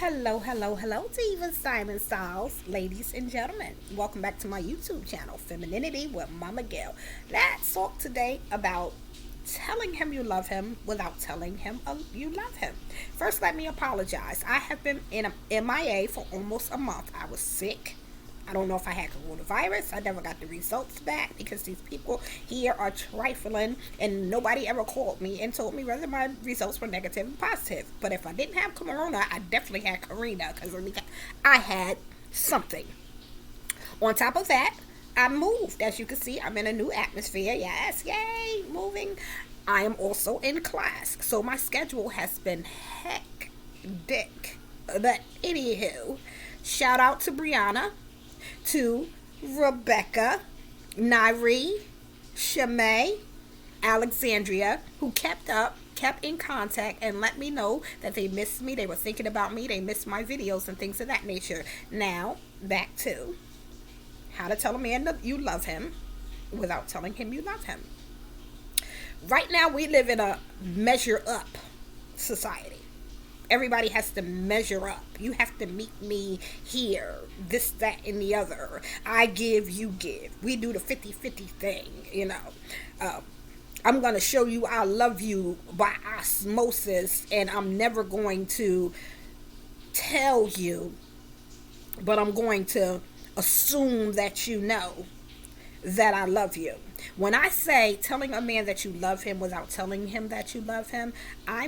Hello, hello, hello, divas, diamond styles, ladies and gentlemen. Welcome back to my YouTube channel, Femininity with Momma Gail. Let's talk today about telling him you love him without telling him you love him. First, let me apologize. I have been in a MIA for almost a month. I was sick. I don't know if I had coronavirus. I never got the results back because these people here are trifling and nobody ever called me and told me whether my results were negative or positive. But if I didn't have corona, I definitely had Karina because I had something. On top of that, I moved. As you can see, I'm in a new atmosphere. Yes, yay, moving. I am also in class. So my schedule has been hectic. But anywho, shout out to Brianna, to Rebecca, Nairi, Shamay, Alexandria, who kept in contact and let me know that they missed me, they were thinking about me, they missed my videos and things of that nature. Now, back to how to tell a man that you love him without telling him you love him. Right now, we live in a measure up society. Everybody has to measure up. You have to meet me here, this, that, and the other. I give, you give. We do the 50-50 thing. I'm going to show you I love you by osmosis, and I'm never going to tell you, but I'm going to assume that you know that I love you. When I say telling a man that you love him without telling him that you love him, I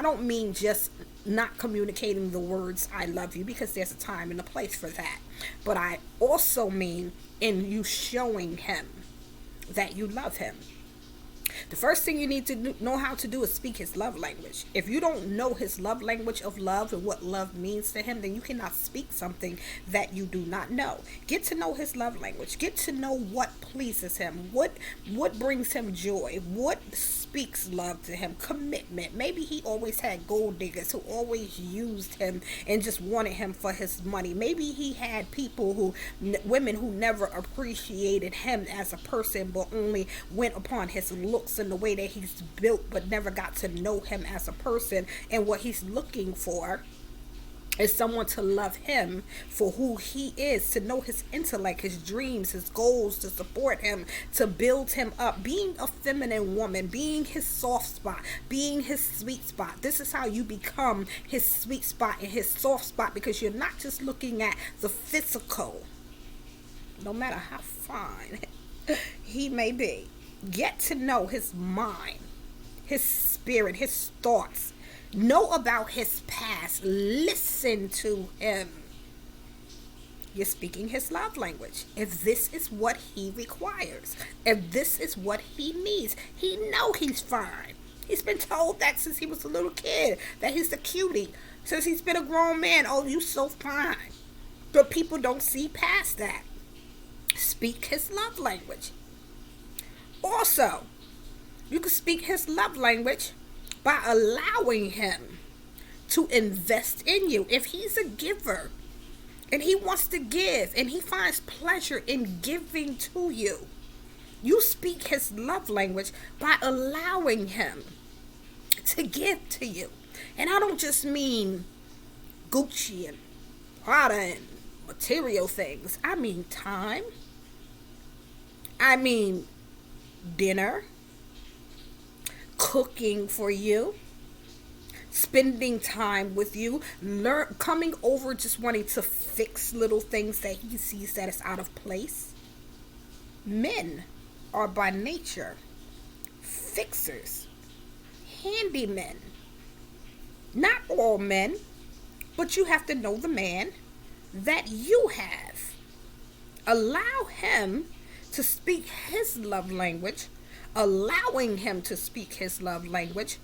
don't mean just not communicating the words I love you, because there's a time and a place for that. But I also mean in you showing him that you love him. The first thing you need to know how to do is speak his love language. If you don't know his love language of love and what love means to him, then you cannot speak something that you do not know. Get to know his love language. Get to know what pleases him, what brings him joy, what speaks love to him, commitment. Maybe he always had gold diggers who always used him and just wanted him for his money. Maybe he had women who never appreciated him as a person, but only went upon his looks and the way that he's built, but never got to know him as a person. And what he's looking for is someone to love him for who he is, to know his intellect, his dreams, his goals, to support him, to build him up, being a feminine woman, being his soft spot, being his sweet spot. This is how you become his sweet spot and his soft spot, because you're not just looking at the physical, no matter how fine he may be. Get to know his mind, his spirit, his thoughts. Know about his past. Listen to him. You're speaking his love language. If this is what he requires, if this is what he needs, he know he's fine. He's been told that since he was a little kid, that he's a cutie. Since he's been a grown man, oh, you so fine. But people don't see past that. Speak his love language. Also, you can speak his love language by allowing him to invest in you. If he's a giver and he wants to give and he finds pleasure in giving to you, you speak his love language by allowing him to give to you. And I don't just mean Gucci and Prada and material things. I mean time. I mean dinner, cooking for you, spending time with you, coming over just wanting to fix little things that he sees that is out of place. Men are by nature fixers, handymen. Not all men, but you have to know the man that you have. Allow him to speak his love language. Allowing him to speak his love language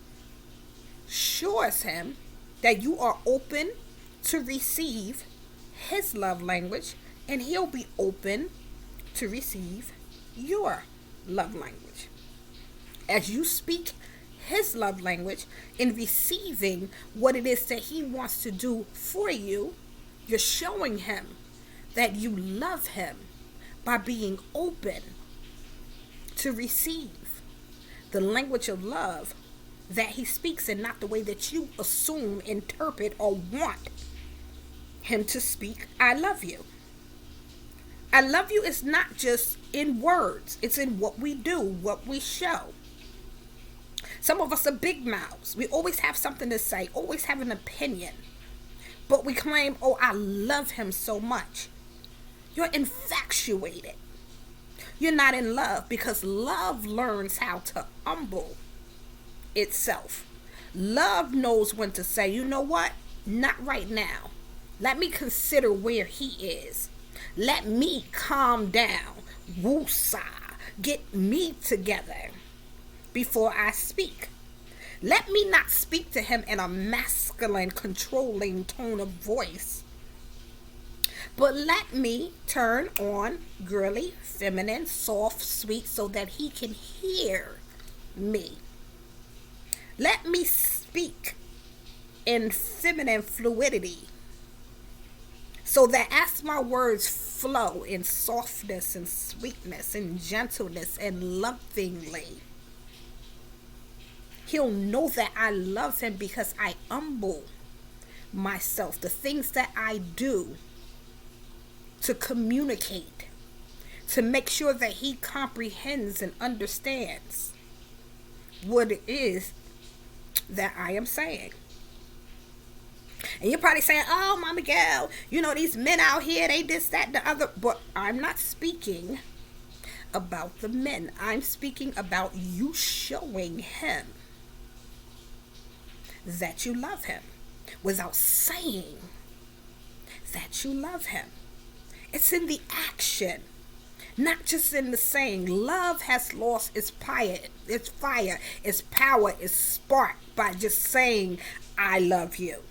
shows him that you are open to receive his love language, and he'll be open to receive your love language. As you speak his love language in receiving what it is that he wants to do for you, you're showing him that you love him by being open to receive the language of love that he speaks in, not the way that you assume, interpret, or want him to speak, I love you. I love you is not just in words, it's in what we do, what we show. Some of us are big mouths. We always have something to say, always have an opinion. But we claim, oh, I love him so much. You're infatuated. You're not in love, because love learns how to humble itself. Love knows when to say, you know what? Not right now. Let me consider where he is. Let me calm down. Woosah. Get me together before I speak. Let me not speak to him in a masculine, controlling tone of voice, but let me turn on girly, feminine, soft, sweet, so that he can hear me. Let me speak in feminine fluidity, so that as my words flow in softness and sweetness and gentleness and lovingly, he'll know that I love him because I humble myself. The things that I do to communicate, to make sure that he comprehends and understands what it is that I am saying. And you're probably saying, oh, Mama Gail, you know, these men out here, they this, that, the other. But I'm not speaking about the men. I'm speaking about you showing him that you love him without saying that you love him. It's in the action, not just in the saying. Love has lost its fire, its power is sparked by just saying, I love you.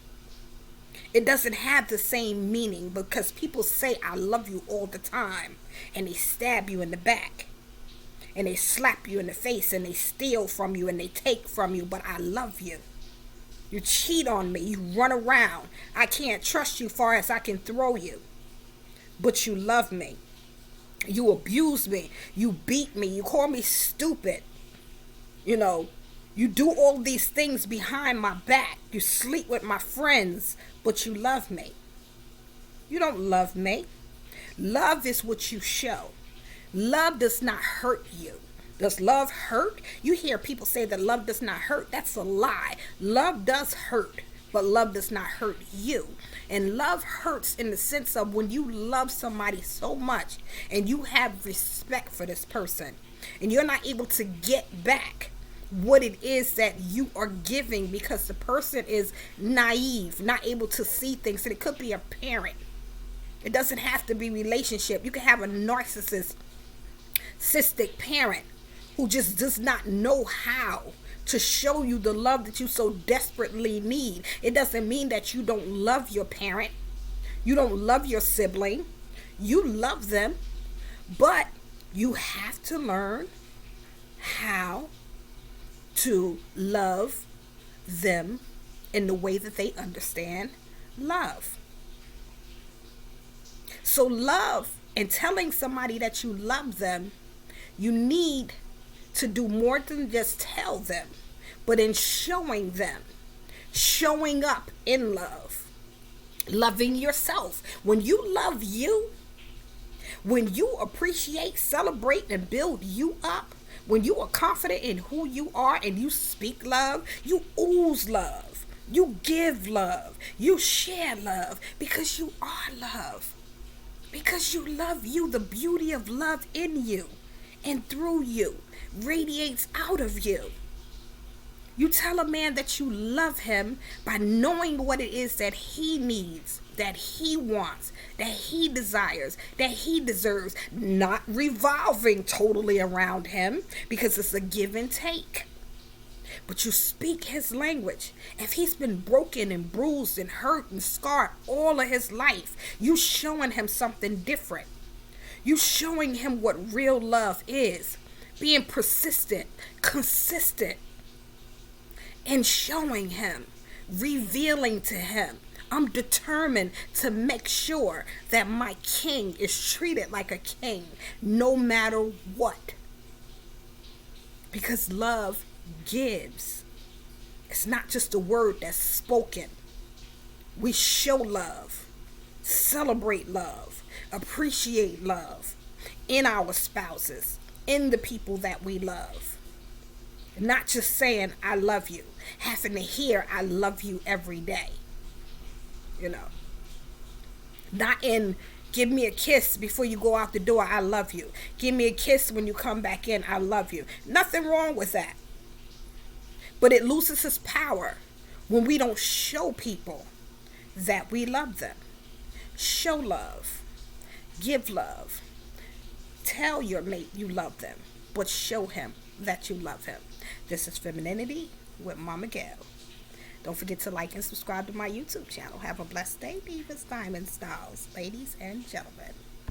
It doesn't have the same meaning, because people say I love you all the time, and they stab you in the back, and they slap you in the face, and they steal from you, and they take from you, but I love you. You cheat on me, you run around, I can't trust you far as I can throw you, but you love me. You abuse me, you beat me, you call me stupid, you know, you do all these things behind my back, you sleep with my friends, but you love me. You don't love me. Love is what you show. Love does not hurt you. Does love hurt? You hear people say that love does not hurt. That's a lie. Love does hurt, but love does not hurt you. And love hurts in the sense of when you love somebody so much and you have respect for this person and you're not able to get back what it is that you are giving because the person is naive, not able to see things. And it could be a parent. It doesn't have to be relationship. You can have a narcissistic parent who just does not know how to show you the love that you so desperately need. It doesn't mean that you don't love your parent. You don't love your sibling. You love them, but you have to learn how to love them in the way that they understand love. So love and telling somebody that you love them, you need to do more than just tell them, but in showing them, showing up in love, loving yourself. When you love you, when you appreciate, celebrate, and build you up, when you are confident in who you are and you speak love, you ooze love, you give love, you share love, because you are love. Because you love you, the beauty of love in you and through you radiates out of you. You tell a man that you love him by knowing what it is that he needs, that he wants, that he desires, that he deserves, not revolving totally around him, because it's a give and take. But you speak his language. If he's been broken and bruised and hurt and scarred all of his life, you showing him something different. You showing him what real love is. Being persistent, consistent, and showing him, revealing to him, I'm determined to make sure that my king is treated like a king no matter what. Because love gives. It's not just a word that's spoken. We show love. celebrate love, appreciate love in our spouses, in the people that we love. Not just saying, I love you, having to hear, I love you every day. You know, not in, give me a kiss before you go out the door, I love you. Give me a kiss when you come back in, I love you. Nothing wrong with that. But it loses its power when we don't show people that we love them. Show love. Give love. Tell your mate you love them, but show him that you love him. This is Femininity with Mama Gail. Don't forget to like and subscribe to my YouTube channel. Have a blessed day, divas, diamond styles, ladies and gentlemen.